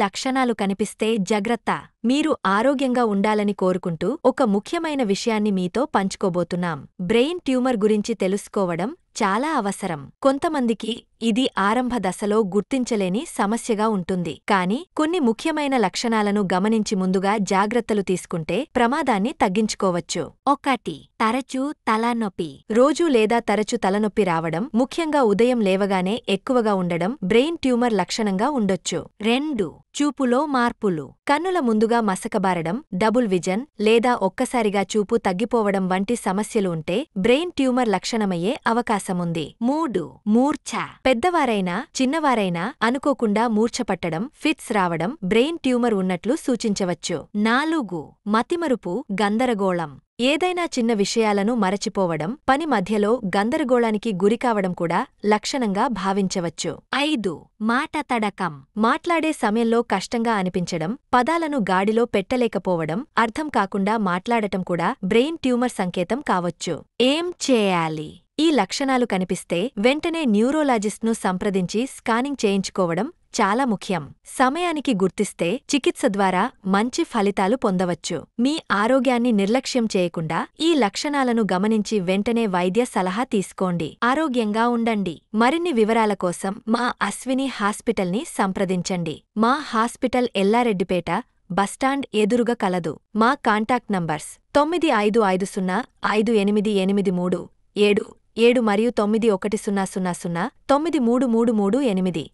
లక్షణాలు కనిపిస్తే జాగ్రత్త. మీరు ఆరోగ్యంగా ఉండాలని కోరుకుంటూ ఒక ముఖ్యమైన విషయాన్ని మీతో పంచుకోబోతున్నాం. బ్రెయిన్ ట్యూమర్ గురించి తెలుసుకోవడం చాలా అవసరం. కొంతమందికి ఇది ఆరంభ దశలో గుర్తించలేని సమస్యగా ఉంటుంది. కానీ కొన్ని ముఖ్యమైన లక్షణాలను గమనించి ముందుగా జాగ్రత్తలు తీసుకుంటే ప్రమాదాన్ని తగ్గించుకోవచ్చు. 1. తరచూ తలనొప్పి. రోజూ లేదా తరచు తలనొప్పి రావడం, ముఖ్యంగా ఉదయం లేవగానే ఎక్కువగా ఉండడం బ్రెయిన్ ట్యూమర్ లక్షణంగా ఉండొచ్చు. 2. చూపులో మార్పులు. కన్నుల ముందుగా మసకబారడం, డబుల్ విజన్ లేదా ఒక్కసారిగా చూపు తగ్గిపోవడం వంటి సమస్యలు ఉంటే బ్రెయిన్ ట్యూమర్ లక్షణమయ్యే అవకాశముంది. 3. మూర్ఛ. పెద్దవారైనా చిన్నవారైనా అనుకోకుండా మూర్ఛపట్టడం, ఫిట్స్ రావడం బ్రెయిన్ ట్యూమర్ ఉన్నట్లు సూచించవచ్చు. 4. మతిమరుపు, గందరగోళం. ఏదైనా చిన్న విషయాలను మరచిపోవడం, పని మధ్యలో గందరగోళానికి గురికావడం కూడా లక్షణంగా భావించవచ్చు. 5. మాట తడకం. మాట్లాడే సమయంలో కష్టంగా అనిపించడం, పదాలను గాడిలో పెట్టలేకపోవడం, అర్థం కాకుండా మాట్లాడటం కూడా బ్రెయిన్ ట్యూమర్ సంకేతం కావచ్చు. ఏం చేయాలి? ఈ లక్షణాలు కనిపిస్తే వెంటనే న్యూరోలాజిస్ట్ను సంప్రదించి స్కానింగ్ చేయించుకోవడం చాలా ముఖ్యం. సమయానికి గుర్తిస్తే చికిత్స ద్వారా మంచి ఫలితాలు పొందవచ్చు. మీ ఆరోగ్యాన్ని నిర్లక్ష్యం చేయకుండా ఈ లక్షణాలను గమనించి వెంటనే వైద్య సలహా తీసుకోండి. ఆరోగ్యంగా ఉండండి. మరిన్ని వివరాల కోసం మా అశ్విని హాస్పిటల్ని సంప్రదించండి. మా హాస్పిటల్ ఎల్లారెడ్డిపేట బస్టాండ్ ఎదురుగా కలదు. మా కాంటాక్ట్ నంబర్స్ 9550588377 మరియు 9100093338.